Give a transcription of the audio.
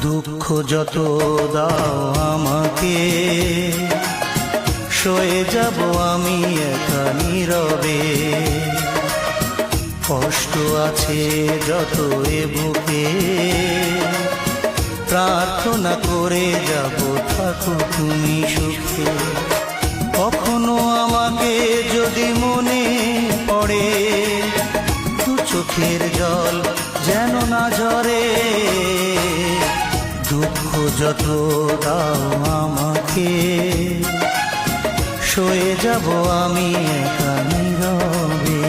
দুঃখ যত দাও আমাকে, সয়ে যাব আমি একা নীরবে। কষ্ট আছে যত এ বুকে, প্রার্থনা করে যাব থাকো তুমি সুখে। কখনো আমাকে যদি মনে পড়ে, দু চোখের জল যেন না ঝরে। দুঃখ যত দাও আমাকে, সয়ে যাব আমি একা নীরবে।